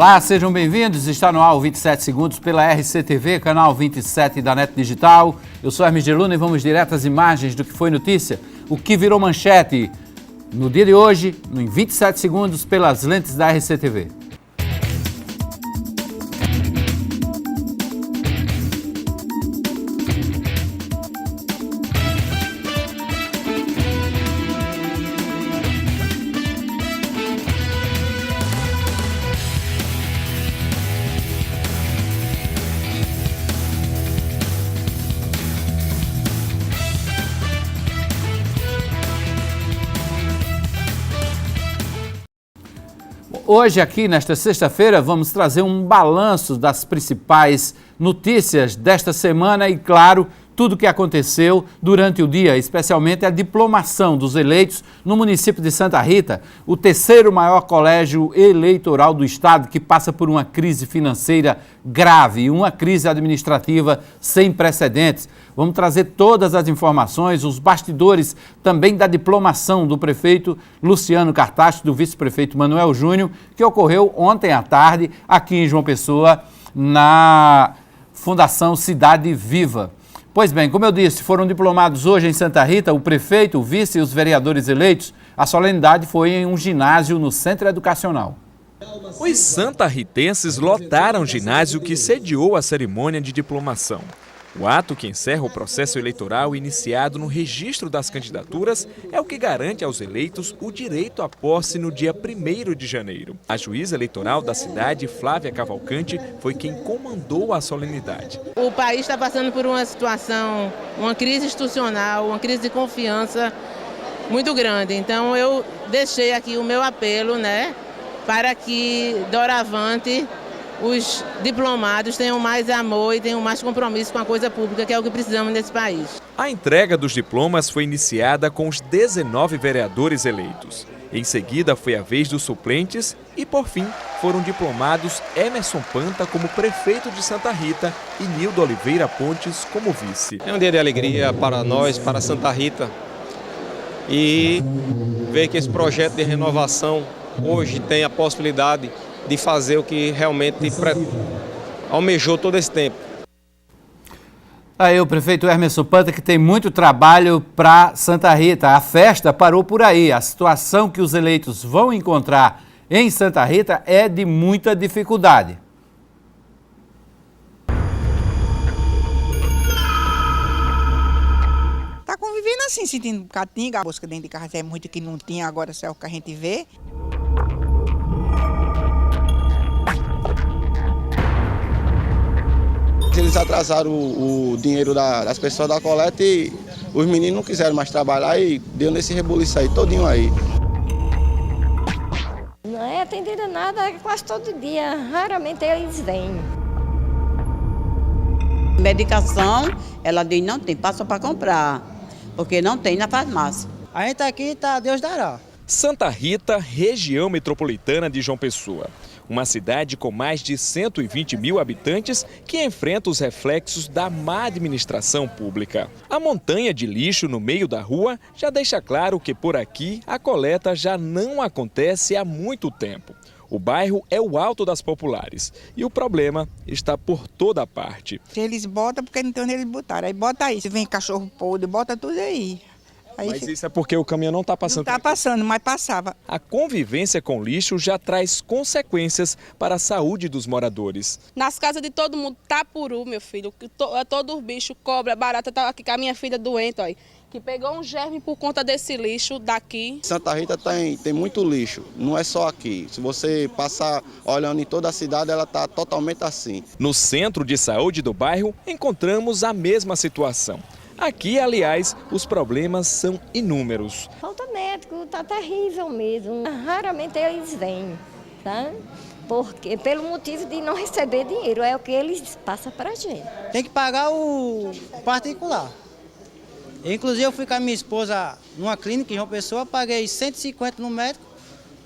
Olá, sejam bem-vindos. Está no ar o 27 Segundos pela RCTV, canal 27 da NET Digital. Eu sou Hermes de Luna e vamos direto às imagens do que foi notícia, o que virou manchete no dia de hoje, em 27 segundos, pelas lentes da RCTV. Hoje aqui, nesta sexta-feira, vamos trazer um balanço das principais notícias desta semana e, claro, tudo o que aconteceu durante o dia, especialmente a diplomação dos eleitos no município de Santa Rita, o terceiro maior colégio eleitoral do estado, que passa por uma crise financeira grave e uma crise administrativa sem precedentes. Vamos trazer todas as informações, os bastidores também da diplomação do prefeito Luciano Cartacho, do vice-prefeito Manuel Júnior, que ocorreu ontem à tarde aqui em João Pessoa, na Fundação Cidade Viva. Pois bem, como eu disse, foram diplomados hoje em Santa Rita o prefeito, o vice e os vereadores eleitos. A solenidade foi em um ginásio no Centro Educacional. Os santarritenses lotaram o ginásio que sediou a cerimônia de diplomação. O ato que encerra o processo eleitoral iniciado no registro das candidaturas é o que garante aos eleitos o direito à posse no dia 1º de janeiro. A juíza eleitoral da cidade, Flávia Cavalcante, foi quem comandou a solenidade. O país está passando por uma situação, uma crise institucional, uma crise de confiança muito grande. Então eu deixei aqui o meu apelo, para que doravante os diplomados tenham mais amor e tenham mais compromisso com a coisa pública, que é o que precisamos nesse país. A entrega dos diplomas foi iniciada com os 19 vereadores eleitos. Em seguida foi a vez dos suplentes e, por fim, foram diplomados Emerson Panta como prefeito de Santa Rita e Nildo Oliveira Pontes como vice. É um dia de alegria para nós, para Santa Rita, e ver que esse projeto de renovação hoje tem a possibilidade de fazer o que realmente almejou todo esse tempo. Aí o prefeito Emerson Panta, que tem muito trabalho para Santa Rita. A festa parou por aí. A situação que os eleitos vão encontrar em Santa Rita é de muita dificuldade. Tá convivendo assim, sentindo um bocadinho, a busca dentro de casa é muito que não tinha, agora é o que a gente vê. Eles atrasaram o dinheiro das pessoas da coleta e os meninos não quiseram mais trabalhar e deu nesse rebuliço aí, todinho aí. Não é atendido nada quase todo dia, raramente eles vêm. Medicação, ela diz não tem, passa para comprar, porque não tem na farmácia. A gente aqui tá, Deus dará. Santa Rita, região metropolitana de João Pessoa. Uma cidade com mais de 120 mil habitantes que enfrenta os reflexos da má administração pública. A montanha de lixo no meio da rua já deixa claro que por aqui a coleta já não acontece há muito tempo. O bairro é o Alto das Populares e o problema está por toda parte. Eles botam porque não tem onde eles botaram, aí bota aí, se vem cachorro podre, bota tudo aí. Mas isso é porque o caminhão não está passando? Não está passando, mas passava. A convivência com lixo já traz consequências para a saúde dos moradores. Nas casas de todo mundo, tapuru, meu filho, todo bicho, cobra, barata, tá aqui com a minha filha doente, ó, que pegou um germe por conta desse lixo daqui. Santa Rita tem muito lixo, não é só aqui. Se você passar olhando em toda a cidade, ela está totalmente assim. No centro de saúde do bairro, encontramos a mesma situação. Aqui, aliás, os problemas são inúmeros. Falta médico, tá terrível mesmo. Raramente eles vêm, tá? Porque, pelo motivo de não receber dinheiro, é o que eles passam pra gente. Tem que pagar o particular. Inclusive eu fui com a minha esposa numa clínica em João Pessoa, paguei 150 no médico,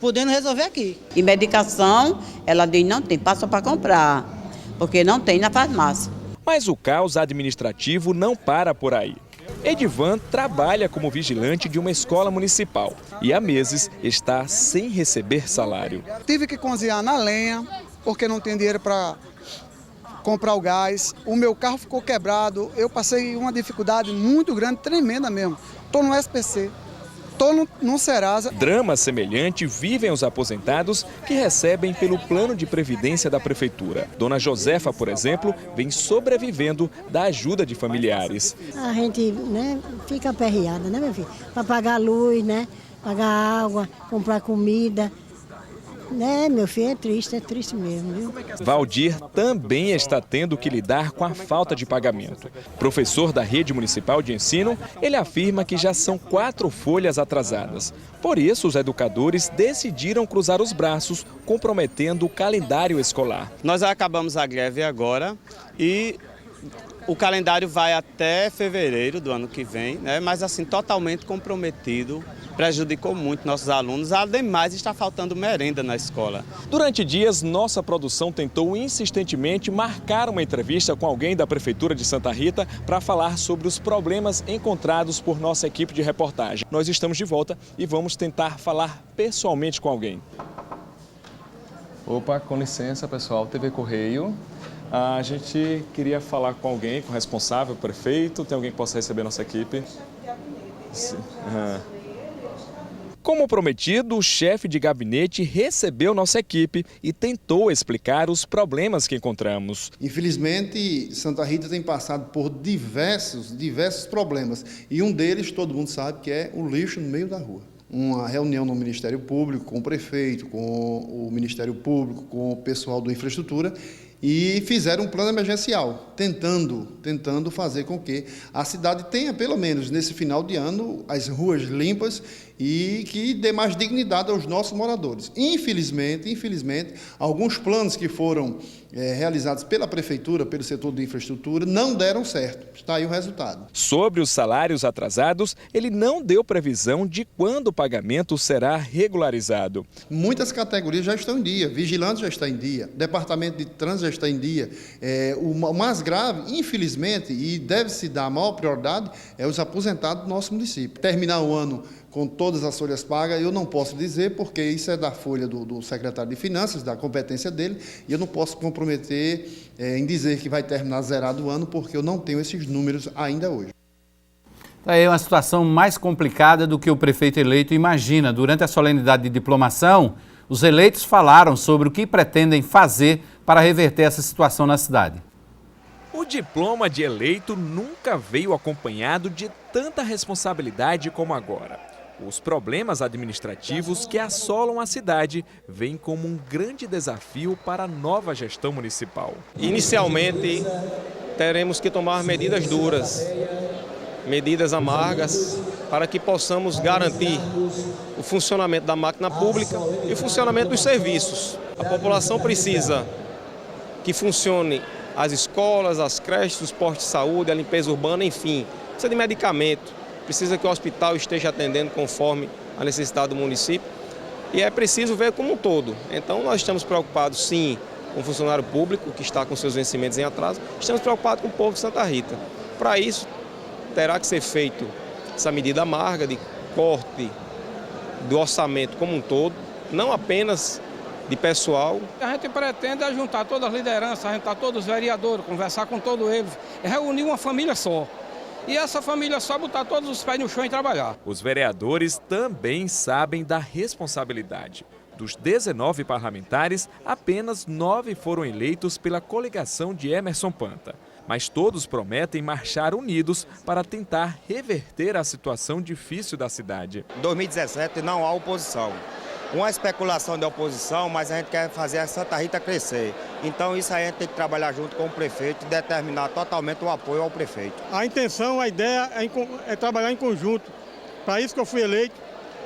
podendo resolver aqui. E medicação, ela diz não tem, passa para comprar, porque não tem na farmácia. Mas o caos administrativo não para por aí. Edivan trabalha como vigilante de uma escola municipal e há meses está sem receber salário. Tive que cozinhar na lenha, porque não tem dinheiro para comprar o gás. O meu carro ficou quebrado, eu passei uma dificuldade muito grande, tremenda mesmo. Estou no SPC. Estou no Serasa. Drama semelhante vivem os aposentados que recebem pelo plano de previdência da prefeitura. Dona Josefa, por exemplo, vem sobrevivendo da ajuda de familiares. A gente, fica aperreada, meu filho? Para pagar a luz, pagar água, comprar comida. Meu filho, é triste mesmo, viu? Valdir também está tendo que lidar com a falta de pagamento. Professor da rede municipal de ensino, ele afirma que já são 4 folhas atrasadas. Por isso, os educadores decidiram cruzar os braços, comprometendo o calendário escolar. Nós acabamos a greve agora e o calendário vai até fevereiro do ano que vem, mas assim, totalmente comprometido. Prejudicou muito nossos alunos, ademais está faltando merenda na escola. Durante dias, nossa produção tentou insistentemente marcar uma entrevista com alguém da Prefeitura de Santa Rita para falar sobre os problemas encontrados por nossa equipe de reportagem. Nós estamos de volta e vamos tentar falar pessoalmente com alguém. Opa, com licença pessoal, TV Correio. A gente queria falar com alguém, com o responsável, o prefeito. Tem alguém que possa receber nossa equipe? Sim. Como prometido, o chefe de gabinete recebeu nossa equipe e tentou explicar os problemas que encontramos. Infelizmente, Santa Rita tem passado por diversos problemas. E um deles, todo mundo sabe, que é o lixo no meio da rua. Uma reunião no Ministério Público, com o prefeito, com o Ministério Público, com o pessoal da infraestrutura, e fizeram um plano emergencial, tentando fazer com que a cidade tenha, pelo menos nesse final de ano, as ruas limpas e que dê mais dignidade aos nossos moradores. Infelizmente, alguns planos que foram realizados pela Prefeitura, pelo setor de infraestrutura, não deram certo. Está aí o resultado. Sobre os salários atrasados, ele não deu previsão de quando o pagamento será regularizado. Muitas categorias já estão em dia, vigilante já está em dia, departamento de trânsito já está em dia. O mais grave, infelizmente, e deve se dar a maior prioridade, é os aposentados do nosso município. Terminar o ano com todas as folhas pagas, eu não posso dizer, porque isso é da folha do secretário de Finanças, da competência dele, e eu não posso comprometer em dizer que vai terminar zerado o ano, porque eu não tenho esses números ainda hoje. É uma situação mais complicada do que o prefeito eleito imagina. Durante a solenidade de diplomação, os eleitos falaram sobre o que pretendem fazer para reverter essa situação na cidade. O diploma de eleito nunca veio acompanhado de tanta responsabilidade como agora. Os problemas administrativos que assolam a cidade vêm como um grande desafio para a nova gestão municipal. Inicialmente, teremos que tomar medidas duras, medidas amargas, para que possamos garantir o funcionamento da máquina pública e o funcionamento dos serviços. A população precisa que funcione as escolas, as creches, os postos de saúde, a limpeza urbana, enfim, precisa de medicamento. Precisa que o hospital esteja atendendo conforme a necessidade do município e é preciso ver como um todo. Então nós estamos preocupados sim com o funcionário público que está com seus vencimentos em atraso, estamos preocupados com o povo de Santa Rita. Para isso terá que ser feito essa medida amarga de corte do orçamento como um todo, não apenas de pessoal. A gente pretende juntar todas as lideranças, juntar todos os vereadores, conversar com todos eles, reunir uma família só. E essa família só botar todos os pés no chão e trabalhar. Os vereadores também sabem da responsabilidade. Dos 19 parlamentares, apenas 9 foram eleitos pela coligação de Emerson Panta. Mas todos prometem marchar unidos para tentar reverter a situação difícil da cidade. Em 2017 não há oposição. Uma especulação de oposição, mas a gente quer fazer a Santa Rita crescer. Então isso aí a gente tem que trabalhar junto com o prefeito e determinar totalmente o apoio ao prefeito. A intenção, a ideia é trabalhar em conjunto. Para isso que eu fui eleito,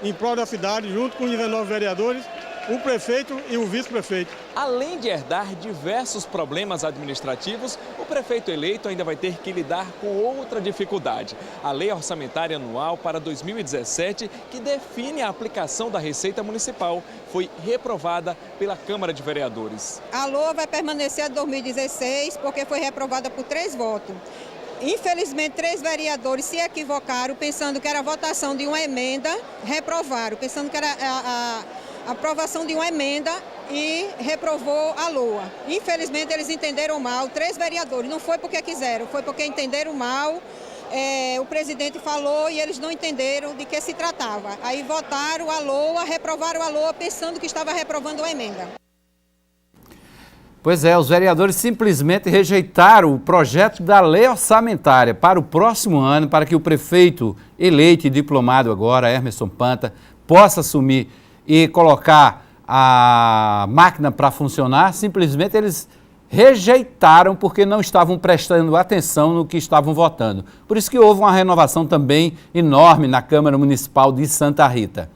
em prol da cidade, junto com os 19 vereadores, o prefeito e o vice-prefeito. Além de herdar diversos problemas administrativos, o prefeito eleito ainda vai ter que lidar com outra dificuldade. A Lei Orçamentária Anual para 2017, que define a aplicação da Receita Municipal, foi reprovada pela Câmara de Vereadores. A LOA vai permanecer até 2016 porque foi reprovada por 3 votos. Infelizmente, 3 vereadores se equivocaram pensando que era a votação de uma emenda, reprovaram, pensando que era a aprovação de uma emenda e reprovou a LOA. Infelizmente, eles entenderam mal, 3 vereadores. Não foi porque quiseram, foi porque entenderam mal. O presidente falou e eles não entenderam de que se tratava. Aí votaram a LOA, reprovaram a LOA, pensando que estava reprovando a emenda. Pois é, os vereadores simplesmente rejeitaram o projeto da lei orçamentária para o próximo ano, para que o prefeito eleito e diplomado agora, Hermeson Panta, possa assumir e colocar a máquina para funcionar. Simplesmente eles rejeitaram porque não estavam prestando atenção no que estavam votando. Por isso que houve uma renovação também enorme na Câmara Municipal de Santa Rita.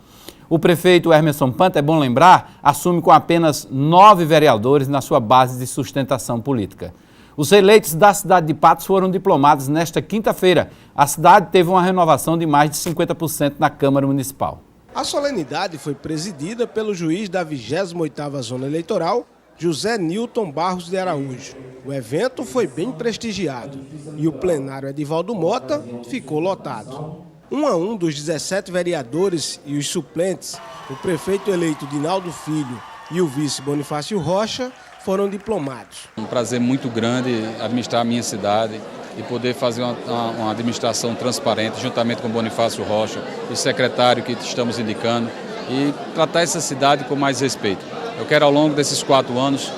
O prefeito Hermeson Panta, é bom lembrar, assume com apenas 9 vereadores na sua base de sustentação política. Os eleitos da cidade de Patos foram diplomados nesta quinta-feira. A cidade teve uma renovação de mais de 50% na Câmara Municipal. A solenidade foi presidida pelo juiz da 28ª Zona Eleitoral, José Nilton Barros de Araújo. O evento foi bem prestigiado e o plenário Edivaldo Mota ficou lotado. 1 a 1 dos 17 vereadores e os suplentes, o prefeito eleito Dinaldo Filho e o vice Bonifácio Rocha foram diplomados. Um prazer muito grande administrar a minha cidade e poder fazer uma administração transparente, juntamente com Bonifácio Rocha, o secretário que estamos indicando, e tratar essa cidade com mais respeito. Eu quero, ao longo desses 4 anos,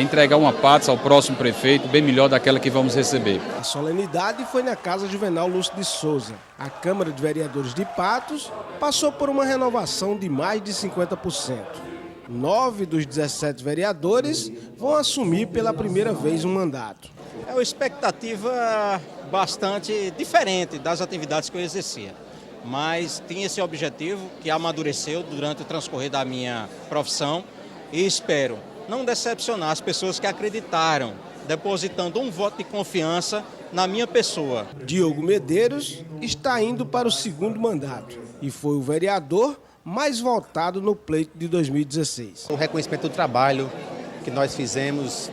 entregar uma Patos ao próximo prefeito, bem melhor daquela que vamos receber. A solenidade foi na Casa Juvenal Lúcio de Souza. A Câmara de Vereadores de Patos passou por uma renovação de mais de 50%. 9 dos 17 vereadores vão assumir pela primeira vez um mandato. É uma expectativa bastante diferente das atividades que eu exercia, mas tinha esse objetivo que amadureceu durante o transcorrer da minha profissão e espero não decepcionar as pessoas que acreditaram, depositando um voto de confiança na minha pessoa. Diogo Medeiros está indo para o 2º mandato e foi o vereador mais votado no pleito de 2016. O reconhecimento do trabalho que nós fizemos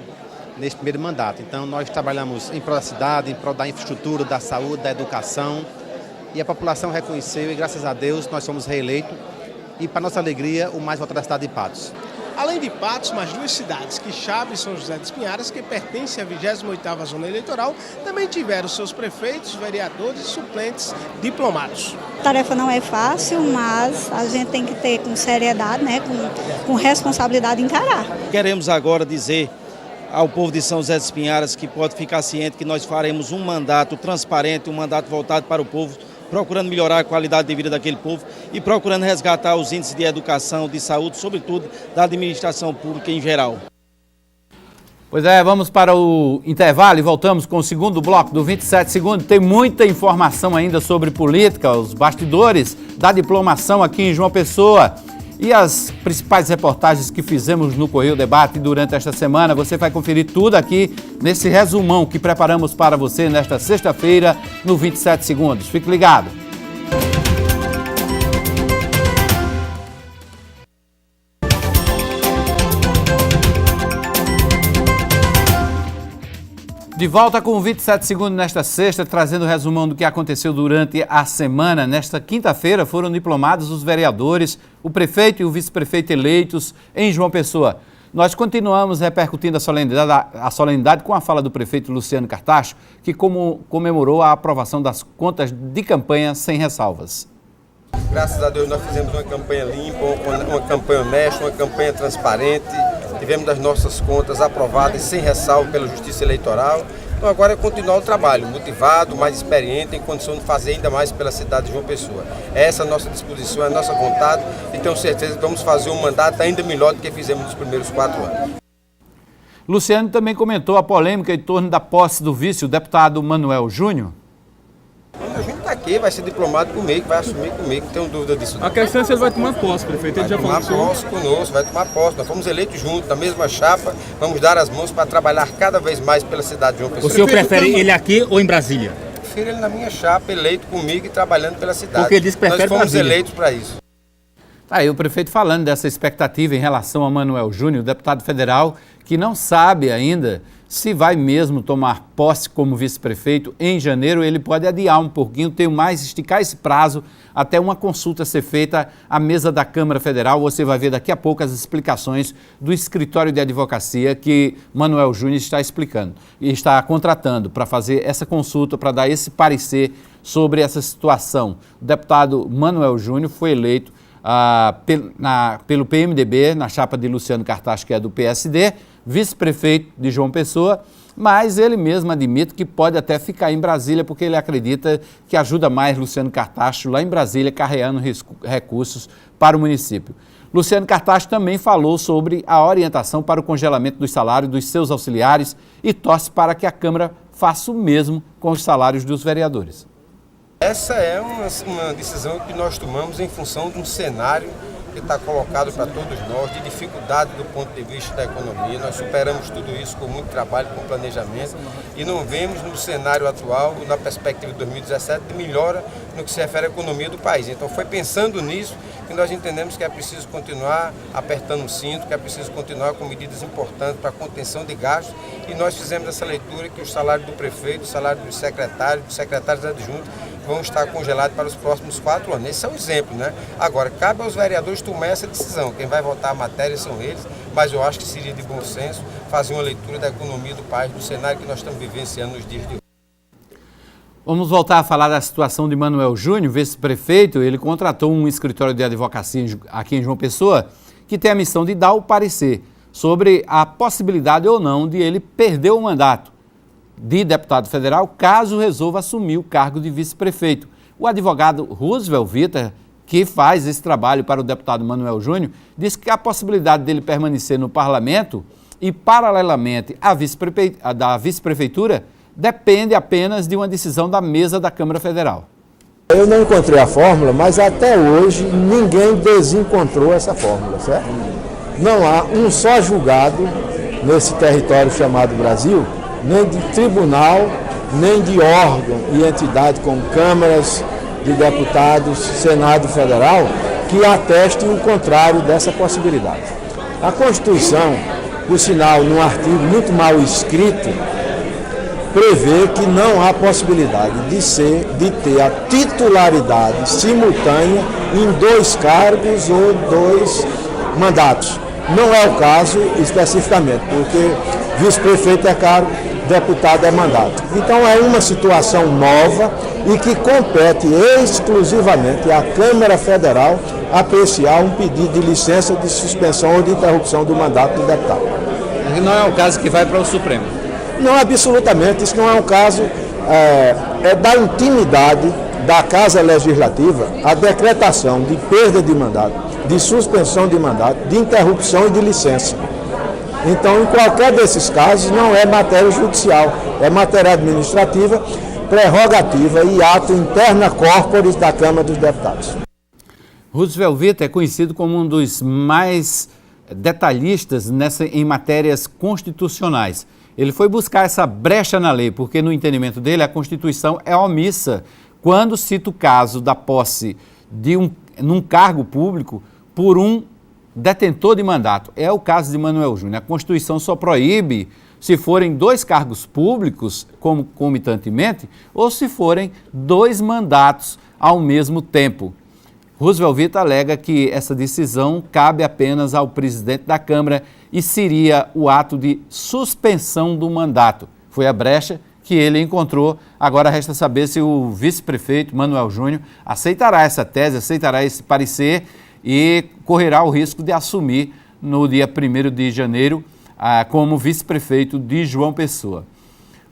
neste primeiro mandato. Então, nós trabalhamos em prol da cidade, em prol da infraestrutura, da saúde, da educação, e a população reconheceu e, graças a Deus, nós fomos reeleitos e, para nossa alegria, o mais votado da cidade de Patos. Além de Patos, mais 2 cidades, Quixaba e São José dos Pinharas, que pertencem à 28ª Zona Eleitoral, também tiveram seus prefeitos, vereadores e suplentes diplomados. A tarefa não é fácil, mas a gente tem que ter com seriedade, né, com responsabilidade encarar. Queremos agora dizer ao povo de São José dos Pinharas que pode ficar ciente que nós faremos um mandato transparente, um mandato voltado para o povo, procurando melhorar a qualidade de vida daquele povo e procurando resgatar os índices de educação, de saúde, sobretudo da administração pública em geral. Pois é, vamos para o intervalo e voltamos com o segundo bloco do 27 Segundos. Tem muita informação ainda sobre política, os bastidores da diplomação aqui em João Pessoa e as principais reportagens que fizemos no Correio Debate durante esta semana. Você vai conferir tudo aqui nesse resumão que preparamos para você nesta sexta-feira no 27 Segundos. Fique ligado. De volta com o 27 Segundos nesta sexta, trazendo o resumão do que aconteceu durante a semana. Nesta quinta-feira foram diplomados os vereadores, o prefeito e o vice-prefeito eleitos em João Pessoa. Nós continuamos repercutindo a solenidade com a fala do prefeito Luciano Cartacho, que comemorou a aprovação das contas de campanha sem ressalvas. Graças a Deus nós fizemos uma campanha limpa, uma campanha honesta, uma campanha transparente. Tivemos as nossas contas aprovadas sem ressalva pela Justiça Eleitoral. Então agora é continuar o trabalho, motivado, mais experiente, em condição de fazer ainda mais pela cidade de João Pessoa. Essa é a nossa disposição, é a nossa vontade e tenho certeza que vamos fazer um mandato ainda melhor do que fizemos nos primeiros 4 anos. Luciano também comentou a polêmica em torno da posse do vice, o deputado Manuel Júnior. A gente está aqui, vai ser diplomado comigo, vai assumir comigo, não tenho dúvida disso. A questão é se ele vai tomar posse, prefeito. Ele já falou vai tomar posse conosco, vai tomar posse. Nós fomos eleitos juntos, na mesma chapa, vamos dar as mãos para trabalhar cada vez mais pela cidade de João Pessoa. O senhor prefere ele aqui ou em Brasília? Prefiro ele na minha chapa, eleito comigo e trabalhando pela cidade. Porque ele diz que prefere Nós fomos Brasília. eleitos para isso. Aí o prefeito falando dessa expectativa em relação a Manuel Júnior, deputado federal, que não sabe ainda se vai mesmo tomar posse como vice-prefeito em janeiro. Ele pode adiar um pouquinho, esticar esse prazo até uma consulta ser feita à mesa da Câmara Federal. Você vai ver daqui a pouco as explicações do escritório de advocacia que Manuel Júnior está explicando e está contratando para fazer essa consulta, para dar esse parecer sobre essa situação. O deputado Manuel Júnior foi eleito pelo PMDB, na chapa de Luciano Cartacho, que é do PSD, vice-prefeito de João Pessoa, mas ele mesmo admite que pode até ficar em Brasília, porque ele acredita que ajuda mais Luciano Cartacho lá em Brasília, carreando recursos para o município. Luciano Cartacho também falou sobre a orientação para o congelamento dos salários dos seus auxiliares e torce para que a Câmara faça o mesmo com os salários dos vereadores. Essa é uma decisão que nós tomamos em função de um cenário que está colocado para todos nós, de dificuldade do ponto de vista da economia. Nós superamos tudo isso com muito trabalho, com planejamento, e não vemos no cenário atual, na perspectiva de 2017, de melhora no que se refere à economia do país. Então foi pensando nisso que nós entendemos que é preciso continuar apertando o cinto, que é preciso continuar com medidas importantes para a contenção de gastos, e nós fizemos essa leitura que o salário do prefeito, o salário dos secretários adjuntos, vão estar congelados para os próximos 4 anos. Esse é um exemplo, né? Agora, cabe aos vereadores tomar essa decisão. Quem vai votar a matéria são eles, mas eu acho que seria de bom senso fazer uma leitura da economia do país, do cenário que nós estamos vivenciando nos dias de hoje. Vamos voltar a falar da situação de Manuel Júnior, vice-prefeito. Ele contratou um escritório de advocacia aqui em João Pessoa, que tem a missão de dar o parecer sobre a possibilidade ou não de ele perder o mandato de deputado federal, caso resolva assumir o cargo de vice-prefeito. O advogado Roosevelt Vitor, que faz esse trabalho para o deputado Manuel Júnior, disse que a possibilidade dele permanecer no parlamento e, paralelamente, da vice-prefeitura depende apenas de uma decisão da mesa da Câmara Federal. Eu não encontrei a fórmula, mas até hoje ninguém desencontrou essa fórmula, certo? Não há um só julgado nesse território chamado Brasil, nem de tribunal, nem de órgão e entidade como câmaras de deputados, Senado Federal, que atestem o contrário dessa possibilidade. A Constituição, por sinal, num artigo muito mal escrito, prevê que não há possibilidade de ter a titularidade simultânea em 2 cargos ou 2 mandatos. Não é o caso especificamente, porque vice-prefeito é cargo, deputado é mandato. Então é uma situação nova e que compete exclusivamente à Câmara Federal apreciar um pedido de licença de suspensão ou de interrupção do mandato do deputado. Não é o caso que vai para o Supremo? Não, absolutamente. Isso não é um caso, é da intimidade da Casa Legislativa a decretação de perda de mandato, de suspensão de mandato, de interrupção e de licença. Então, em qualquer desses casos, não é matéria judicial, é matéria administrativa, prerrogativa e ato interna corporis da Câmara dos Deputados. Roosevelt Vitor é conhecido como um dos mais detalhistas em matérias constitucionais. Ele foi buscar essa brecha na lei, porque no entendimento dele a Constituição é omissa quando cita o caso da posse num cargo público por um detentor de mandato. É o caso de Manuel Júnior. A Constituição só proíbe se forem 2 cargos públicos concomitantemente ou se forem 2 mandatos ao mesmo tempo. Roosevelt Vitor alega que essa decisão cabe apenas ao presidente da Câmara e seria o ato de suspensão do mandato. Foi a brecha que ele encontrou. Agora resta saber se o vice-prefeito Manuel Júnior aceitará essa tese, aceitará esse parecer e correrá o risco de assumir no dia 1º de janeiro como vice-prefeito de João Pessoa.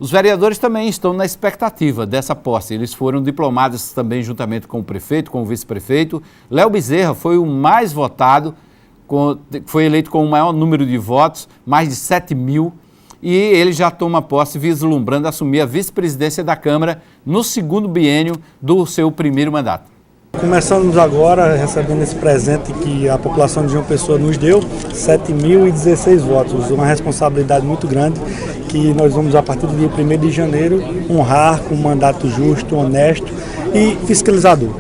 Os vereadores também estão na expectativa dessa posse. Eles foram diplomados também juntamente com o prefeito, com o vice-prefeito. Léo Bezerra foi o mais votado, foi eleito com o maior número de votos, mais de 7 mil, e ele já toma posse vislumbrando assumir a vice-presidência da Câmara no 2º biênio do seu 1º mandato. Começamos agora recebendo esse presente que a população de João Pessoa nos deu, 7.016 votos, uma responsabilidade muito grande que nós vamos, a partir do dia 1º de janeiro, honrar com um mandato justo, honesto e fiscalizador.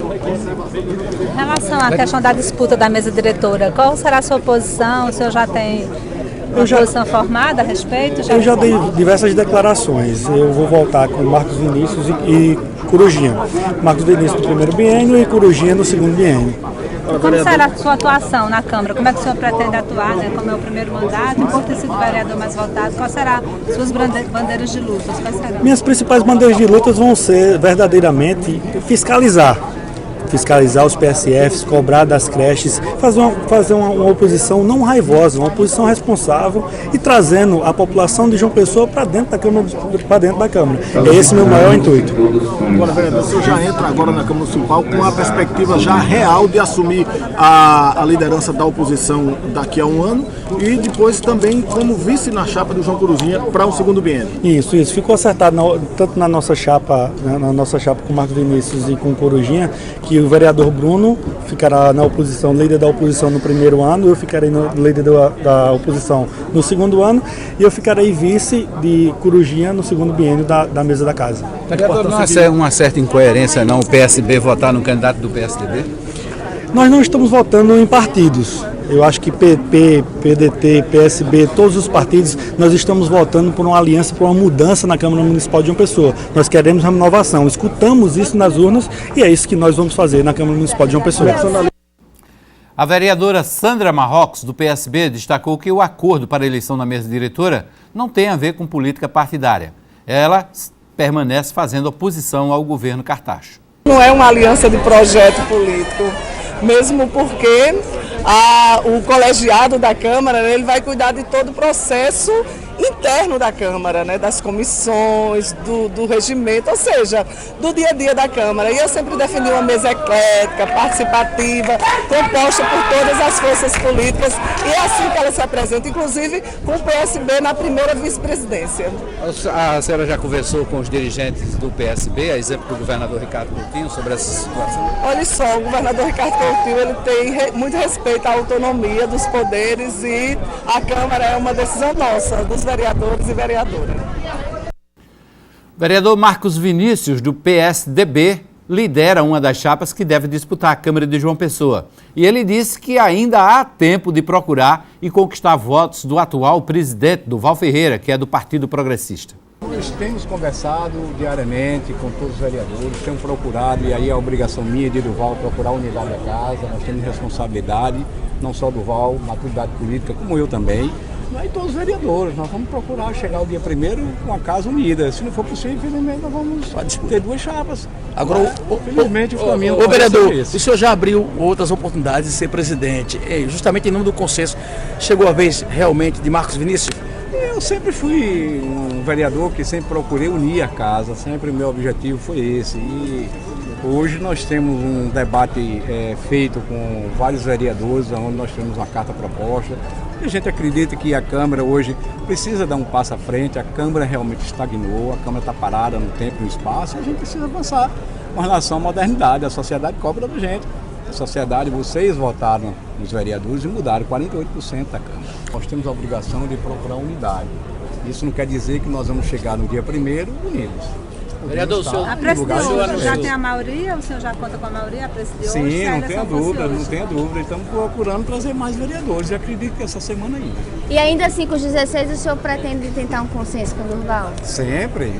Em relação à questão da disputa da mesa diretora, qual será a sua posição? O senhor já tem Uma posição formada a respeito? Eu já dei diversas declarações. Eu vou voltar com Marcos Vinícius e Corujinha. Marcos Vinícius no primeiro biênio e Corujinha no segundo biênio. Como será a sua atuação na Câmara? Como é que o senhor pretende atuar, né? Como é o primeiro mandato, por ter sido vereador mais votado, quais serão suas bandeiras de lutas? Minhas principais bandeiras de lutas vão ser verdadeiramente fiscalizar os PSFs, cobrar das creches, fazer uma oposição não raivosa, uma oposição responsável e trazendo a população de João Pessoa para dentro da Câmara. É esse meu maior intuito. Agora, vereador, você já entra agora na Câmara Municipal com a perspectiva já real de assumir a liderança da oposição daqui a um ano e depois também como vice na chapa do João Corujinha para um segundo biênio. Isso. Ficou acertado tanto na nossa chapa com Marcos Vinícius e com Corujinha, que o vereador Bruno ficará na oposição, líder da oposição no primeiro ano, eu ficarei no líder da oposição no segundo ano e eu ficarei vice de Corujinha no segundo biênio da mesa da casa. Vereador, não é uma certa incoerência não o PSB votar no candidato do PSDB? Nós não estamos votando em partidos. Eu acho que PP, PDT, PSB, todos os partidos, nós estamos votando por uma aliança, por uma mudança na Câmara Municipal de João Pessoa. Nós queremos renovação, escutamos isso nas urnas e é isso que nós vamos fazer na Câmara Municipal de João Pessoa. A vereadora Sandra Marrocos, do PSB, destacou que o acordo para a eleição da mesa diretora não tem a ver com política partidária. Ela permanece fazendo oposição ao governo Cartacho. Não é uma aliança de projeto político, mesmo porque o colegiado da Câmara, ele vai cuidar de todo o processo interno da Câmara, né, das comissões, do regimento, ou seja, do dia a dia da Câmara. E eu sempre defendi uma mesa eclética, participativa, composta por todas as forças políticas, e é assim que ela se apresenta, inclusive com o PSB na primeira vice-presidência. A senhora já conversou com os dirigentes do PSB, a exemplo do governador Ricardo Coutinho, sobre essa situação? Olha só, o governador Ricardo Coutinho, ele tem muito respeito à autonomia dos poderes e a Câmara é uma decisão nossa, dos vereadores e vereadoras. Vereador Marcos Vinícius, do PSDB, lidera uma das chapas que deve disputar a Câmara de João Pessoa. E ele disse que ainda há tempo de procurar e conquistar votos do atual presidente, Durval Ferreira, que é do Partido Progressista. Nós temos conversado diariamente com todos os vereadores, temos procurado, e aí é a obrigação minha de Durval procurar a unidade da casa, nós temos responsabilidade, não só Durval, maturidade política, como eu também, e todos os vereadores. Nós vamos procurar chegar o dia 1º com a casa unida. Se não for possível, infelizmente, nós vamos ter duas chapas. Agora, infelizmente, o caminho o vereador, o senhor já abriu outras oportunidades de ser presidente, justamente em nome do consenso. Chegou a vez realmente de Marcos Vinícius? Eu sempre fui um vereador que sempre procurei unir a casa, sempre o meu objetivo foi esse. E hoje nós temos um debate feito com vários vereadores, onde nós temos uma carta proposta. E a gente acredita que a Câmara hoje precisa dar um passo à frente, a Câmara realmente estagnou, a Câmara está parada no tempo e no espaço, e a gente precisa avançar com relação à modernidade. A sociedade cobra da gente. A sociedade, vocês votaram nos vereadores e mudaram 48% da Câmara. Nós temos a obrigação de procurar unidade. Isso não quer dizer que nós vamos chegar no dia 1º unidos. Vereador, o senhor já tem a maioria? O senhor já conta com a maioria? A presidiu? Sim, não tenha dúvida, não tenha dúvida. Estamos procurando trazer mais vereadores e acredito que essa semana ainda. E ainda assim, com os 16, o senhor pretende tentar um consenso com o Durval? Sempre.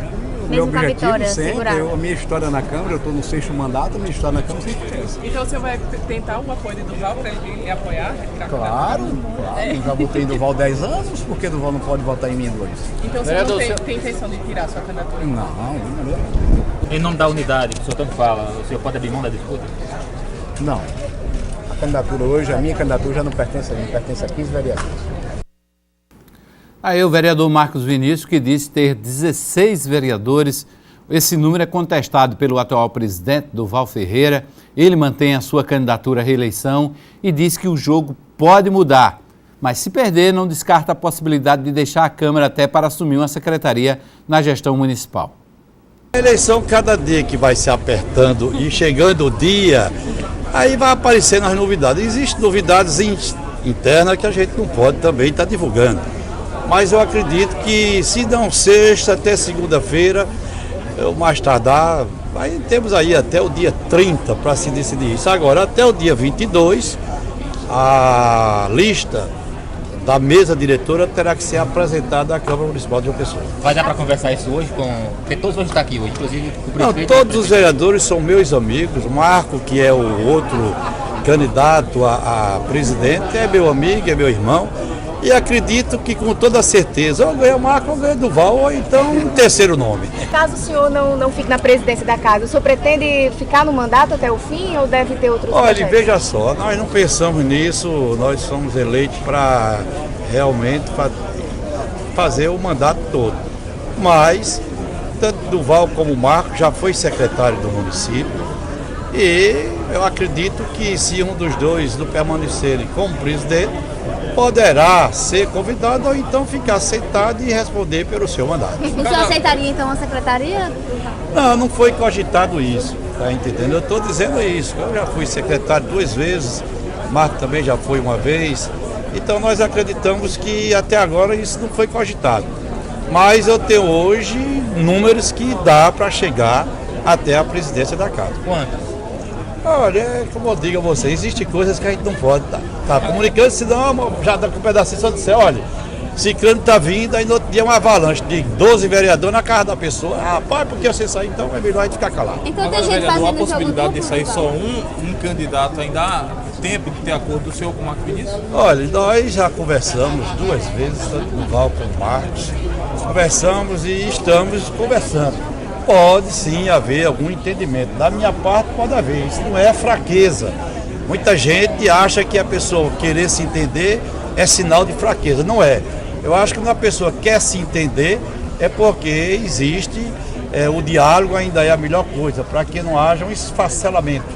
Mesmo com a vitória, segurar? A minha história na Câmara, eu estou no 6º mandato, a minha história na Câmara sempre tem. Então você vai tentar o apoio de Durval para ele apoiar? Claro. Eu já votei em Durval 10 anos, por que Durval não pode votar em mim 2? Então você não tem intenção de tirar sua candidatura? Não. Em nome da unidade, que o senhor tanto fala, o senhor pode abrir mão da disputa? Não. A candidatura hoje, a minha candidatura já não pertence a mim, pertence a 15 vereadores. Aí o vereador Marcos Vinícius, que disse ter 16 vereadores. Esse número é contestado pelo atual presidente, Durval Ferreira. Ele mantém a sua candidatura à reeleição e diz que o jogo pode mudar. Mas se perder, não descarta a possibilidade de deixar a Câmara até para assumir uma secretaria na gestão municipal. A eleição, cada dia que vai se apertando e chegando o dia, aí vai aparecendo as novidades. Existem novidades internas que a gente não pode também estar divulgando. Mas eu acredito que se não sexta até segunda-feira, o mais tardar, aí temos aí até o dia 30 para se decidir isso. Agora, até o dia 22, a lista da mesa diretora terá que ser apresentado à Câmara Municipal de João Pessoa. Vai dar para conversar isso hoje com... Porque todos vão estar aqui hoje, inclusive o prefeito... Não, todos os vereadores são meus amigos. Marco, que é o outro candidato a presidente, é meu amigo, é meu irmão. E acredito que com toda certeza, ou ganha Marco, ou ganha Duval, ou então um terceiro nome. Caso o senhor não fique na presidência da casa, o senhor pretende ficar no mandato até o fim ou deve ter outros projetos? Olha, veja só, nós não pensamos nisso, nós somos eleitos para realmente fazer o mandato todo. Mas, tanto Duval como Marco já foi secretário do município e eu acredito que se um dos dois não permanecerem como presidente, poderá ser convidado ou então ficar sentado e responder pelo seu mandato. O senhor aceitaria então a secretaria? Não foi cogitado isso, tá entendendo? Eu estou dizendo isso, eu já fui secretário 2 vezes, Marco também já foi uma vez, então nós acreditamos que até agora isso não foi cogitado. Mas eu tenho hoje números que dá para chegar até a presidência da casa. Quantos? Olha, como eu digo a você, existem coisas que a gente não pode estar comunicando, senão já dá com um pedacinho só de ser, olha, Ciclano está vindo, aí no outro dia uma avalanche de 12 vereadores na casa da pessoa. Rapaz, porque você sair, então é melhor a gente ficar calado. Então tem gente fazendo a possibilidade de sair duplo, só um candidato, ainda há tempo de ter acordo do senhor com o Marcos Vinícius? Olha, nós já conversamos 2 vezes, tanto com o Val como o Marcos, conversamos e estamos conversando. Pode sim haver algum entendimento. Da minha parte pode haver, isso não é fraqueza. Muita gente acha que a pessoa querer se entender é sinal de fraqueza, não é. Eu acho que quando a pessoa quer se entender é porque existe, o diálogo ainda é a melhor coisa, para que não haja um esfacelamento.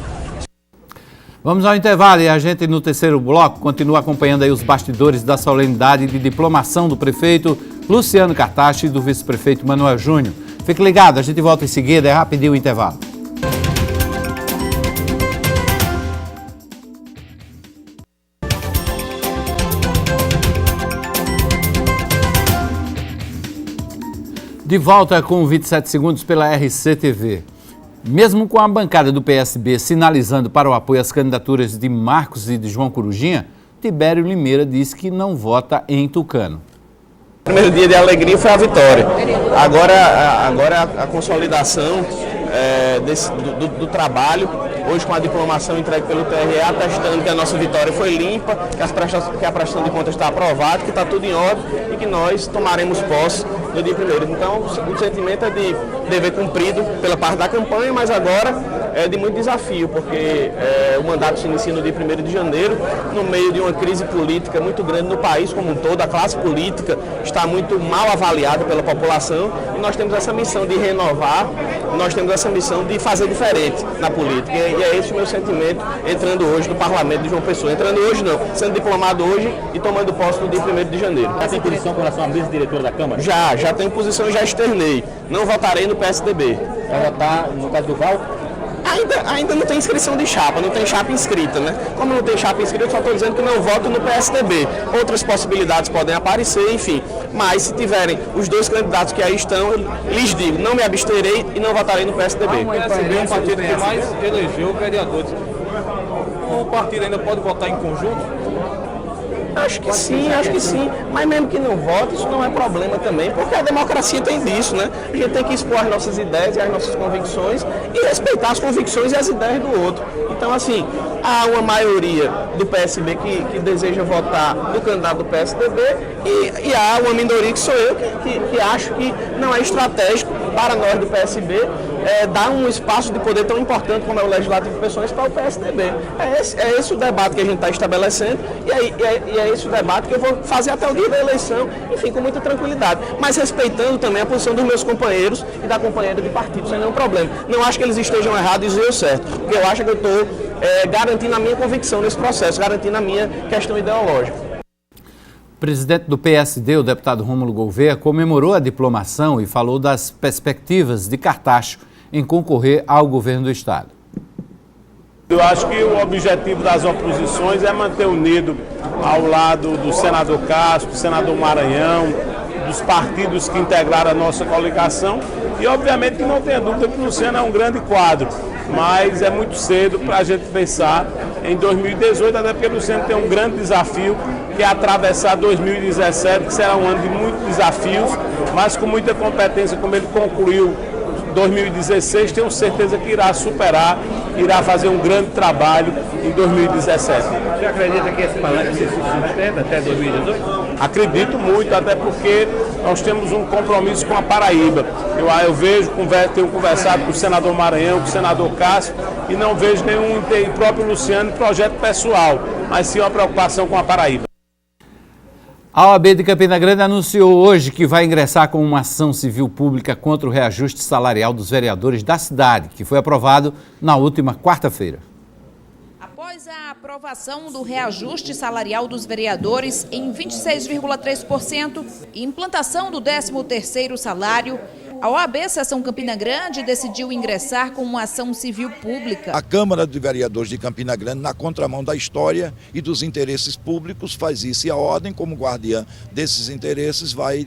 Vamos ao intervalo e a gente no terceiro bloco continua acompanhando aí os bastidores da solenidade de diplomação do prefeito Luciano Cartacho e do vice-prefeito Manuel Júnior. Fique ligado, a gente volta em seguida, é rapidinho o intervalo. De volta com 27 segundos pela RCTV. Mesmo com a bancada do PSB sinalizando para o apoio às candidaturas de Marcos e de João Corujinha, Tibério Limeira disse que não vota em Tucano. O primeiro dia de alegria foi a vitória. Agora a consolidação do trabalho, hoje com a diplomação entregue pelo TRE, atestando que a nossa vitória foi limpa, que a prestação de contas está aprovada, que está tudo em ordem e que nós tomaremos posse no dia 1º. Então, o sentimento é de dever cumprido pela parte da campanha, mas agora é de muito desafio, porque o mandato se inicia no dia 1º de janeiro, no meio de uma crise política muito grande no país como um todo. A classe política está muito mal avaliada pela população e nós temos essa missão de renovar, nós temos essa missão de fazer diferente na política. E é esse o meu sentimento entrando hoje no Parlamento de João Pessoa. Entrando hoje não, sendo diplomado hoje e tomando posse no dia 1º de janeiro. Já tem posição com relação à mesa diretora da Câmara? Já tenho posição e já externei. Não votarei no PSDB. Vai votar no caso do Val? Ainda não tem inscrição de chapa, não tem chapa inscrita, né? Como não tem chapa inscrita, eu só estou dizendo que não voto no PSDB. Outras possibilidades podem aparecer, enfim. Mas se tiverem os 2 candidatos que aí estão, eu lhes digo, não me absterei e não votarei no PSDB. O PSDB é um partido que mais elegeu vereadores. O partido ainda pode votar em conjunto? Acho que sim, mas mesmo que não vote, isso não é problema também, porque a democracia tem disso, né? A gente tem que expor as nossas ideias e as nossas convicções e respeitar as convicções e as ideias do outro. Então, assim, há uma maioria do PSB que deseja votar no candidato do PSDB e há uma minoria que sou eu, que acho que não é estratégico para nós do PSB dar um espaço de poder tão importante como é o Legislativo de Pessoas para o PSDB. É esse o debate que a gente está estabelecendo e é esse o debate que eu vou fazer até o dia da eleição, enfim, com muita tranquilidade, mas respeitando também a posição dos meus companheiros e da companheira de partido, sem nenhum problema. Não acho que eles estejam errados e eu certo, porque eu acho que eu estou garantindo a minha convicção nesse processo, garantindo a minha questão ideológica. O presidente do PSD, o deputado Rômulo Gouveia, comemorou a diplomação e falou das perspectivas de Cartacho em concorrer ao governo do Estado. Eu acho que o objetivo das oposições é manter unido ao lado do senador Castro, do senador Maranhão, dos partidos que integraram a nossa coligação e obviamente que não tenha dúvida que o Luciano é um grande quadro, mas é muito cedo para a gente pensar em 2018, até porque o Luciano tem um grande desafio, que é atravessar 2017, que será um ano de muitos desafios, mas com muita competência, como ele concluiu 2016, tenho certeza que irá superar, irá fazer um grande trabalho em 2017. Você acredita que esse balanço se sustenta até 2018? Acredito muito, até porque nós temos um compromisso com a Paraíba. Eu vejo, tenho conversado com o senador Maranhão, com o senador Cássio, e não vejo nenhum, e próprio Luciano, projeto pessoal, mas sim uma preocupação com a Paraíba. A OAB de Campina Grande anunciou hoje que vai ingressar com uma ação civil pública contra o reajuste salarial dos vereadores da cidade, que foi aprovado na última quarta-feira. Após a aprovação do reajuste salarial dos vereadores em 26,3% e implantação do 13º salário, a OAB Seção Campina Grande decidiu ingressar com uma ação civil pública. A Câmara de Vereadores de Campina Grande, na contramão da história e dos interesses públicos, faz isso. E a ordem, como guardiã desses interesses, vai,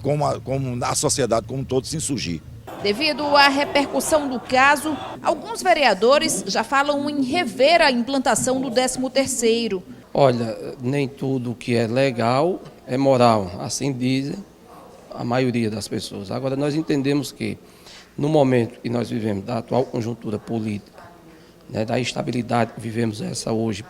como a sociedade como um todo, se insurgir. Devido à repercussão do caso, alguns vereadores já falam em rever a implantação do 13º. Olha, nem tudo que é legal é moral, assim dizem a maioria das pessoas. Agora, nós entendemos que, no momento que nós vivemos da atual conjuntura política, né, da instabilidade que vivemos essa hoje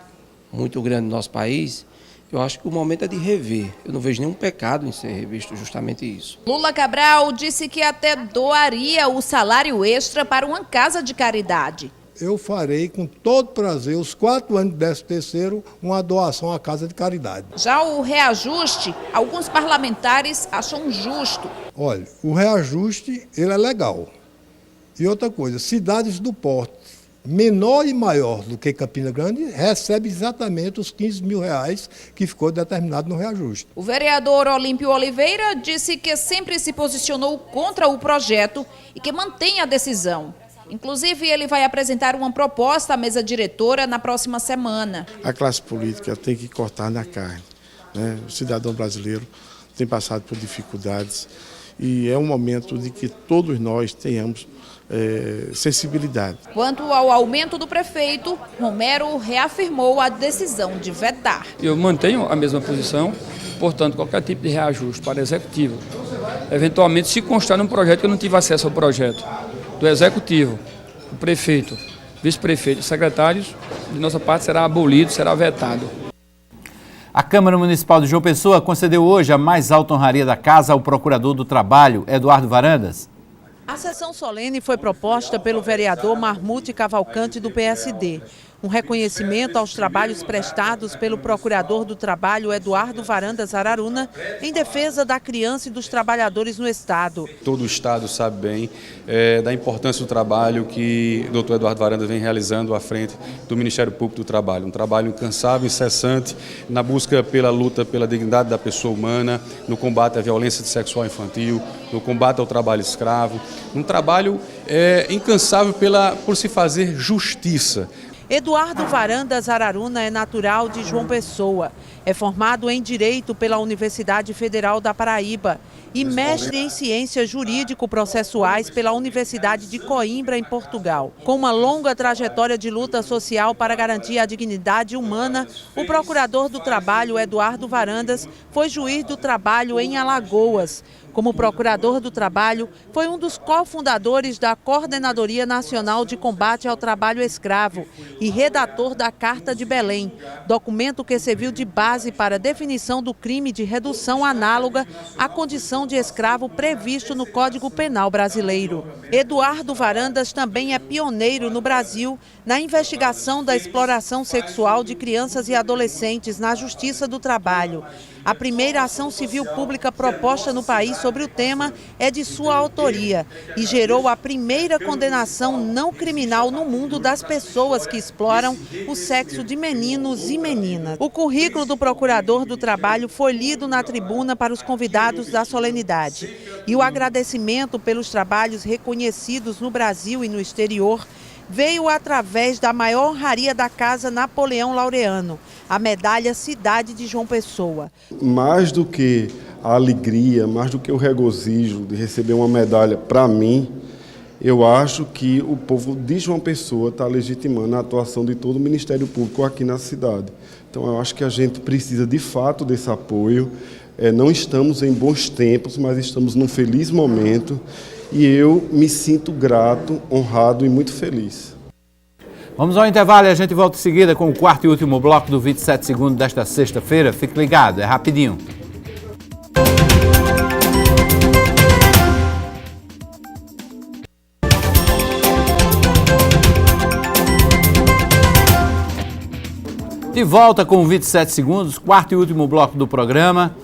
muito grande no nosso país, eu acho que o momento é de rever. Eu não vejo nenhum pecado em ser revisto justamente isso. Lula Cabral disse que até doaria o salário extra para uma casa de caridade. Eu farei com todo prazer, os 4 anos de 13º, uma doação à casa de caridade. Já o reajuste, alguns parlamentares acham justo. Olha, o reajuste, ele é legal. E outra coisa, cidades do porte menor e maior do que Campina Grande recebe exatamente os R$15 mil que ficou determinado no reajuste. O vereador Olímpio Oliveira disse que sempre se posicionou contra o projeto e que mantém a decisão. Inclusive, ele vai apresentar uma proposta à mesa diretora na próxima semana. A classe política tem que cortar na carne, né? O cidadão brasileiro tem passado por dificuldades e é um momento de que todos nós tenhamos sensibilidade. Quanto ao aumento do prefeito, Romero reafirmou a decisão de vetar. Eu mantenho a mesma posição, portanto, qualquer tipo de reajuste para o executivo, eventualmente se constar num projeto que eu não tive acesso ao projeto, do executivo, o prefeito, vice-prefeito e secretários, de nossa parte será abolido, será vetado. A Câmara Municipal de João Pessoa concedeu hoje a mais alta honraria da casa ao Procurador do Trabalho, Eduardo Varandas. A sessão solene foi proposta pelo vereador Marmute Cavalcante, do PSD. Um reconhecimento aos trabalhos prestados pelo Procurador do Trabalho, Eduardo Varandas Araruna, em defesa da criança e dos trabalhadores no Estado. Todo o Estado sabe bem da importância do trabalho que o doutor Eduardo Varandas vem realizando à frente do Ministério Público do Trabalho. Um trabalho incansável, incessante, na busca pela luta pela dignidade da pessoa humana, no combate à violência sexual infantil, no combate ao trabalho escravo. Um trabalho incansável por se fazer justiça. Eduardo Varandas Araruna é natural de João Pessoa. É formado em Direito pela Universidade Federal da Paraíba e mestre em Ciências Jurídico-Processuais pela Universidade de Coimbra, em Portugal. Com uma longa trajetória de luta social para garantir a dignidade humana, o Procurador do Trabalho, Eduardo Varandas, foi juiz do trabalho em Alagoas. Como Procurador do Trabalho, foi um dos cofundadores da Coordenadoria Nacional de Combate ao Trabalho Escravo e redator da Carta de Belém, documento que serviu de base para a definição do crime de redução análoga à condição de escravo previsto no Código Penal brasileiro. Eduardo Varandas também é pioneiro no Brasil na investigação da exploração sexual de crianças e adolescentes na Justiça do Trabalho. A primeira ação civil pública proposta no país sobre o tema é de sua autoria e gerou a primeira condenação não criminal no mundo das pessoas que exploram o sexo de meninos e meninas. O currículo do Procurador do Trabalho foi lido na tribuna para os convidados da solenidade. E o agradecimento pelos trabalhos reconhecidos no Brasil e no exterior veio através da maior honraria da Casa Napoleão Laureano, a medalha Cidade de João Pessoa. Mais do que a alegria, mais do que o regozijo de receber uma medalha para mim, eu acho que o povo de João Pessoa está legitimando a atuação de todo o Ministério Público aqui na cidade. Então, eu acho que a gente precisa, de fato, desse apoio. Não estamos em bons tempos, mas estamos num feliz momento e eu me sinto grato, honrado e muito feliz. Vamos ao intervalo e a gente volta em seguida com o quarto e último bloco do 27 segundos desta sexta-feira. Fique ligado, é rapidinho. De volta com 27 segundos, quarto e último bloco do programa.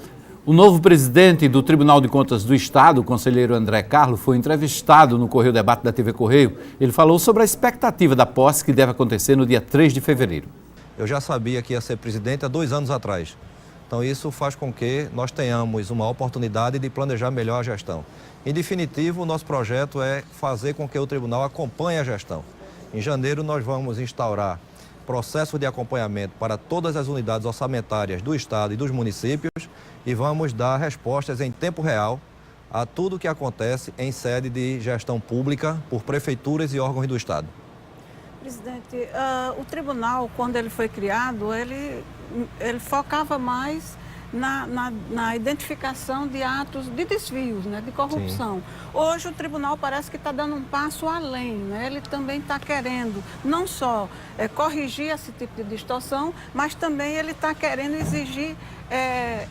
O novo presidente do Tribunal de Contas do Estado, o conselheiro André Carlos, foi entrevistado no Correio Debate da TV Correio. Ele falou sobre a expectativa da posse que deve acontecer no dia 3 de fevereiro. Eu já sabia que ia ser presidente há 2 anos atrás. Então isso faz com que nós tenhamos uma oportunidade de planejar melhor a gestão. Em definitivo, o nosso projeto é fazer com que o tribunal acompanhe a gestão. Em janeiro nós vamos instaurar processo de acompanhamento para todas as unidades orçamentárias do Estado e dos municípios e vamos dar respostas em tempo real a tudo o que acontece em sede de gestão pública por prefeituras e órgãos do Estado. Presidente, o tribunal, quando ele foi criado, ele focava mais na identificação de atos de desvios, né, de corrupção. Sim. Hoje o tribunal parece que está dando um passo além, né? Ele também está querendo não só corrigir esse tipo de distorção, mas também ele está querendo exigir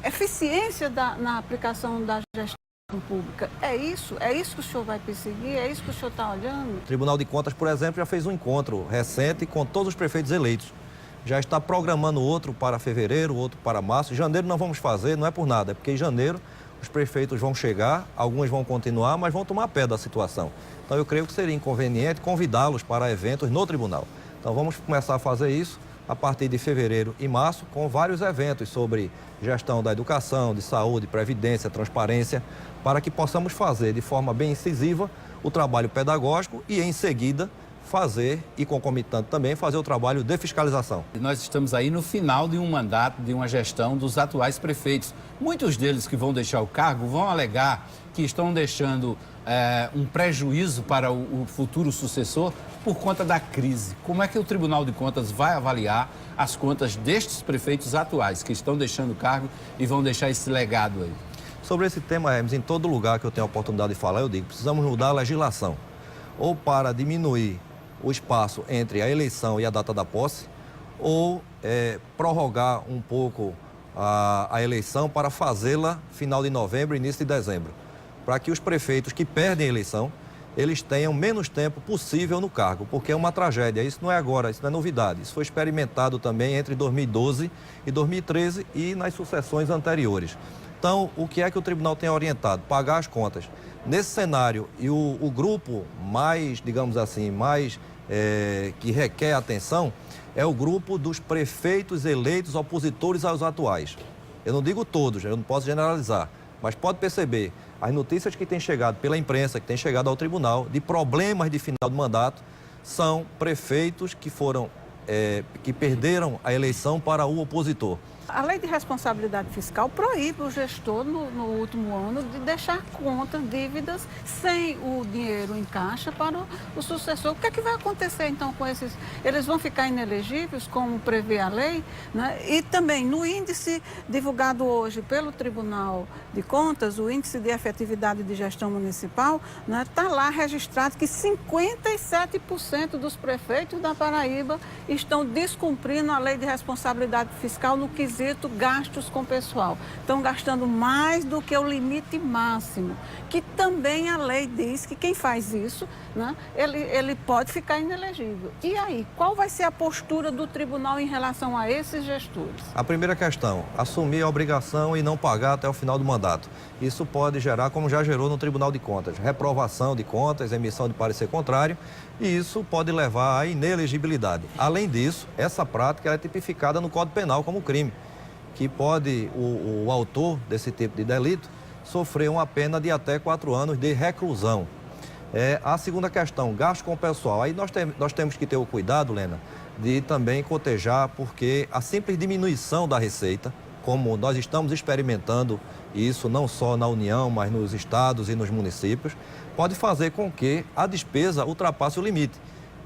eficiência na aplicação da gestão pública. É isso que o senhor vai perseguir? É isso que o senhor está olhando? O Tribunal de Contas, por exemplo, já fez um encontro recente com todos os prefeitos eleitos. Já está programando outro para fevereiro, outro para março. Em janeiro não vamos fazer, não é por nada, é porque em janeiro os prefeitos vão chegar, alguns vão continuar, mas vão tomar pé da situação. Então eu creio que seria inconveniente convidá-los para eventos no tribunal. Então vamos começar a fazer isso a partir de fevereiro e março, com vários eventos sobre gestão da educação, de saúde, previdência, transparência, para que possamos fazer de forma bem incisiva o trabalho pedagógico e, em seguida, fazer, e concomitante também, fazer o trabalho de fiscalização. Nós estamos aí no final de um mandato, de uma gestão dos atuais prefeitos. Muitos deles que vão deixar o cargo vão alegar que estão deixando um prejuízo para o futuro sucessor por conta da crise. Como é que o Tribunal de Contas vai avaliar as contas destes prefeitos atuais que estão deixando o cargo e vão deixar esse legado aí? Sobre esse tema, Hermes, em todo lugar que eu tenho a oportunidade de falar, eu digo, precisamos mudar a legislação, ou para diminuir o espaço entre a eleição e a data da posse, ou prorrogar um pouco a eleição para fazê-la final de novembro, início de dezembro, para que os prefeitos que perdem a eleição, eles tenham menos tempo possível no cargo, porque é uma tragédia. Isso não é agora, isso não é novidade. Isso foi experimentado também entre 2012 e 2013 e nas sucessões anteriores. Então, o que é que o tribunal tem orientado? Pagar as contas. Nesse cenário, e o grupo mais, digamos assim, que requer atenção, é o grupo dos prefeitos eleitos opositores aos atuais. Eu não digo todos, eu não posso generalizar, mas pode perceber, as notícias que têm chegado pela imprensa, que têm chegado ao tribunal, de problemas de final de mandato, são prefeitos que perderam a eleição para o opositor. A lei de responsabilidade fiscal proíbe o gestor, no último ano, de deixar contas, dívidas, sem o dinheiro em caixa para o sucessor. O que é que vai acontecer, então, com esses? Eles vão ficar inelegíveis, como prevê a lei, né? E também, no índice divulgado hoje pelo Tribunal de Contas, o índice de efetividade de gestão municipal, está lá registrado que 57% dos prefeitos da Paraíba estão descumprindo a lei de responsabilidade fiscal no quesito gastos com pessoal. Estão gastando mais do que o limite máximo, que também a lei diz que quem faz isso, né, ele pode ficar inelegível. E aí, qual vai ser a postura do tribunal em relação a esses gestores? A primeira questão, assumir a obrigação e não pagar até o final do mandato. Isso pode gerar, como já gerou no Tribunal de Contas, reprovação de contas, emissão de parecer contrário, e isso pode levar à inelegibilidade. Além disso, essa prática é tipificada no Código Penal como crime, que pode o autor desse tipo de delito sofrer uma pena de até 4 anos de reclusão. A segunda questão, gasto com o pessoal. Aí nós temos que ter o cuidado, Lena, de também cotejar, porque a simples diminuição da receita como nós estamos experimentando isso não só na União, mas nos estados e nos municípios, pode fazer com que a despesa ultrapasse o limite,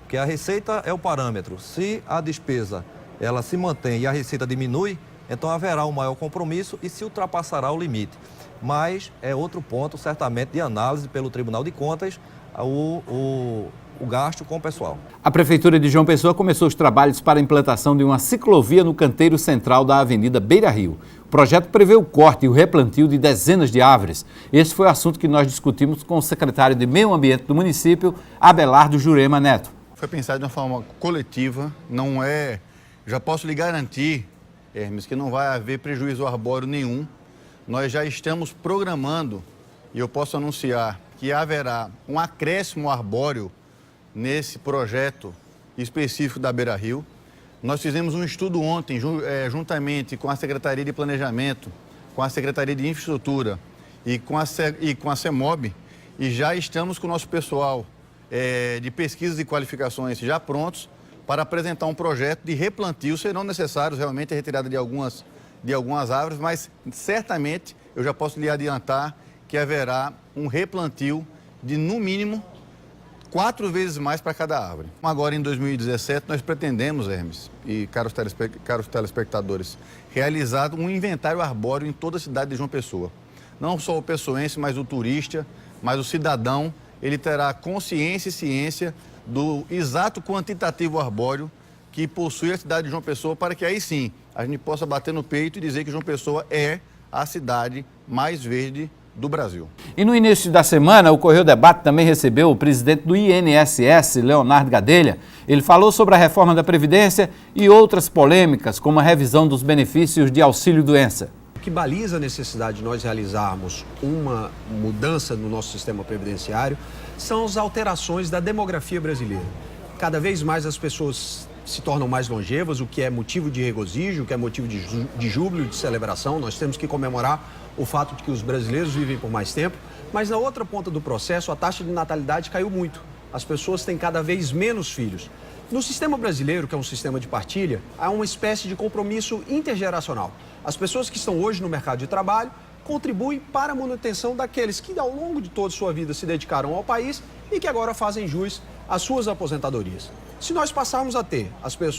porque a receita é o parâmetro. Se a despesa ela se mantém e a receita diminui, então haverá um maior compromisso e se ultrapassará o limite. Mas é outro ponto, certamente, de análise pelo Tribunal de Contas, o gasto com o pessoal. A Prefeitura de João Pessoa começou os trabalhos para a implantação de uma ciclovia no canteiro central da Avenida Beira Rio. O projeto prevê o corte e o replantio de dezenas de árvores. Esse foi o assunto que nós discutimos com o secretário de Meio Ambiente do município, Abelardo Jurema Neto. Foi pensado de uma forma coletiva, não é... Já posso lhe garantir, Hermes, que não vai haver prejuízo arbóreo nenhum. Nós já estamos programando, e eu posso anunciar, que haverá um acréscimo arbóreo nesse projeto específico da Beira Rio. Nós fizemos um estudo ontem, juntamente com a Secretaria de Planejamento, com a Secretaria de Infraestrutura e com a CEMOB, e já estamos com o nosso pessoal de pesquisas e qualificações já prontos para apresentar um projeto de replantio. Serão necessários realmente a retirada de algumas árvores, mas certamente eu já posso lhe adiantar que haverá um replantio de, no mínimo, 4 vezes mais para cada árvore. Agora, em 2017, nós pretendemos, Hermes e caros telespectadores, realizar um inventário arbóreo em toda a cidade de João Pessoa. Não só o pessoense, mas o turista, mas o cidadão, ele terá consciência e ciência do exato quantitativo arbóreo que possui a cidade de João Pessoa, para que aí sim a gente possa bater no peito e dizer que João Pessoa é a cidade mais verde do Brasil. E no início da semana, o Correio Debate também recebeu o presidente do INSS, Leonardo Gadelha. Ele falou sobre a reforma da Previdência e outras polêmicas, como a revisão dos benefícios de auxílio-doença. O que baliza a necessidade de nós realizarmos uma mudança no nosso sistema previdenciário são as alterações da demografia brasileira. Cada vez mais as pessoas se tornam mais longevas, o que é motivo de regozijo, o que é motivo de júbilo, de celebração. Nós temos que comemorar o fato de que os brasileiros vivem por mais tempo, mas na outra ponta do processo, a taxa de natalidade caiu muito. As pessoas têm cada vez menos filhos. No sistema brasileiro, que é um sistema de partilha, há uma espécie de compromisso intergeracional. As pessoas que estão hoje no mercado de trabalho contribuem para a manutenção daqueles que ao longo de toda a sua vida se dedicaram ao país e que agora fazem jus às suas aposentadorias. Se nós passarmos a ter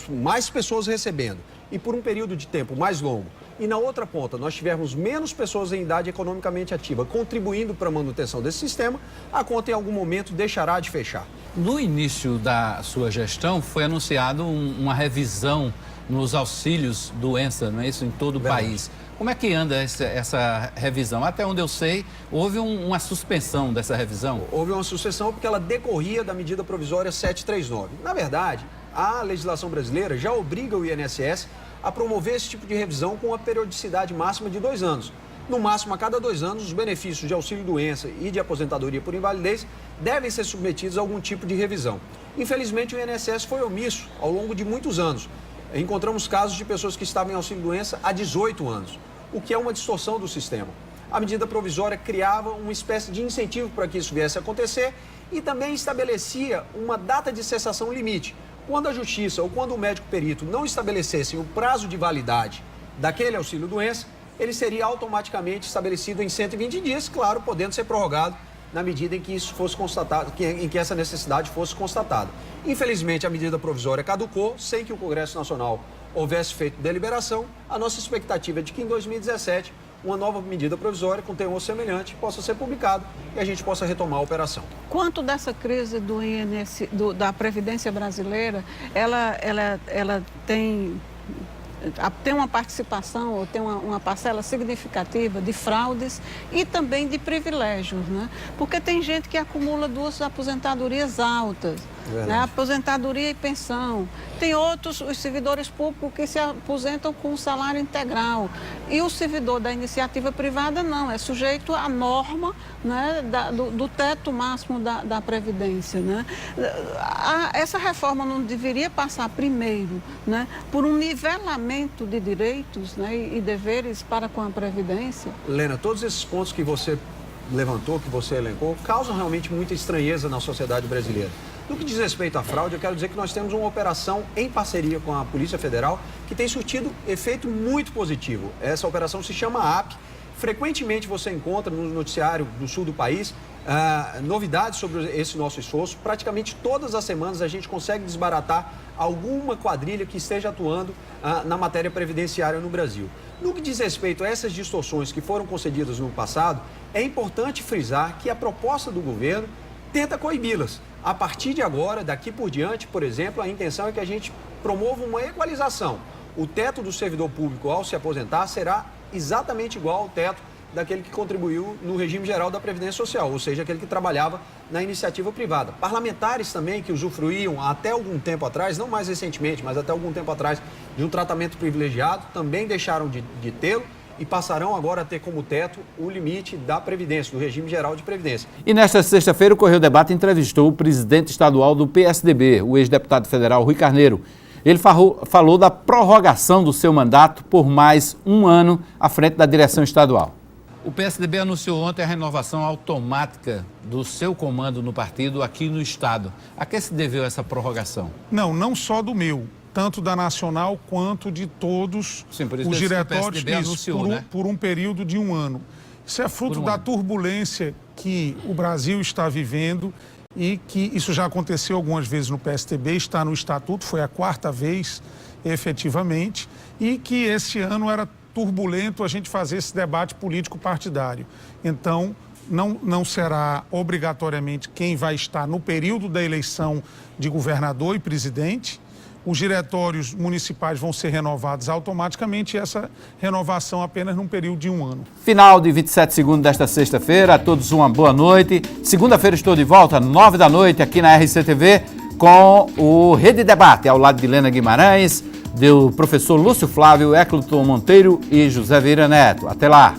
mais pessoas recebendo e por um período de tempo mais longo, e na outra ponta nós tivermos menos pessoas em idade economicamente ativa contribuindo para a manutenção desse sistema, a conta em algum momento deixará de fechar. No início da sua gestão foi anunciado uma revisão nos auxílios doença, não é isso, em todo o país. Como é que anda essa revisão? Até onde eu sei, houve uma suspensão dessa revisão? Houve uma suspensão porque ela decorria da medida provisória 739. Na verdade, a legislação brasileira já obriga o INSS a promover esse tipo de revisão com uma periodicidade máxima de 2 anos. No máximo, a cada 2 anos, os benefícios de auxílio-doença e de aposentadoria por invalidez devem ser submetidos a algum tipo de revisão. Infelizmente, o INSS foi omisso ao longo de muitos anos. Encontramos casos de pessoas que estavam em auxílio-doença há 18 anos, o que é uma distorção do sistema. A medida provisória criava uma espécie de incentivo para que isso viesse a acontecer e também estabelecia uma data de cessação limite. Quando a Justiça ou quando o médico perito não estabelecessem o prazo de validade daquele auxílio-doença, ele seria automaticamente estabelecido em 120 dias, claro, podendo ser prorrogado na medida em que isso fosse constatado, em que essa necessidade fosse constatada. Infelizmente, a medida provisória caducou, sem que o Congresso Nacional houvesse feito deliberação. A nossa expectativa é de que em 2017 uma nova medida provisória com teor semelhante possa ser publicada e a gente possa retomar a operação. Quanto dessa crise do da Previdência brasileira, ela tem uma participação ou tem uma parcela significativa de fraudes e também de privilégios, né? Porque tem gente que acumula 2 aposentadorias altas, né? Aposentadoria e pensão. Tem outros, os servidores públicos, que se aposentam com salário integral. E o servidor da iniciativa privada não, é sujeito à norma, né, do teto máximo da Previdência, né? Essa reforma não deveria passar primeiro, né, por um nivelamento de direitos, né, e deveres para com a Previdência? Lena, todos esses pontos que você levantou, que você elencou, causam realmente muita estranheza na sociedade brasileira. No que diz respeito à fraude, eu quero dizer que nós temos uma operação em parceria com a Polícia Federal que tem surtido efeito muito positivo. Essa operação se chama AP. Frequentemente você encontra no noticiário do sul do país novidades sobre esse nosso esforço. Praticamente todas as semanas a gente consegue desbaratar alguma quadrilha que esteja atuando na matéria previdenciária no Brasil. No que diz respeito a essas distorções que foram concedidas no passado, é importante frisar que a proposta do governo tenta coibi-las. A partir de agora, daqui por diante, por exemplo, a intenção é que a gente promova uma equalização. O teto do servidor público ao se aposentar será exatamente igual ao teto daquele que contribuiu no regime geral da Previdência Social, ou seja, aquele que trabalhava na iniciativa privada. Parlamentares também que usufruíam até algum tempo atrás, não mais recentemente, mas até algum tempo atrás, de um tratamento privilegiado, também deixaram de tê-lo e passarão agora a ter como teto o limite da Previdência, do regime geral de Previdência. E nesta sexta-feira o Correio Debate entrevistou o presidente estadual do PSDB, o ex-deputado federal Rui Carneiro. Ele falou da prorrogação do seu mandato por mais um ano à frente da direção estadual. O PSDB anunciou ontem a renovação automática do seu comando no partido aqui no estado. A que se deveu essa prorrogação? Não só do meu, tanto da Nacional quanto de todos os diretórios por um período de um ano. Isso é fruto da turbulência que o Brasil está vivendo e que isso já aconteceu algumas vezes no PSDB, está no estatuto, foi a 4ª vez efetivamente, e que esse ano era turbulento a gente fazer esse debate político partidário. Então, não será obrigatoriamente quem vai estar no período da eleição de governador e presidente. Os diretórios municipais vão ser renovados automaticamente e essa renovação apenas num período de um ano. Final de 27 segundos desta sexta-feira. A todos uma boa noite. Segunda-feira estou de volta, 9 da noite, aqui na RCTV, com o Rede Debate, ao lado de Helena Guimarães, do professor Lúcio Flávio, Ecloton Monteiro e José Vieira Neto. Até lá!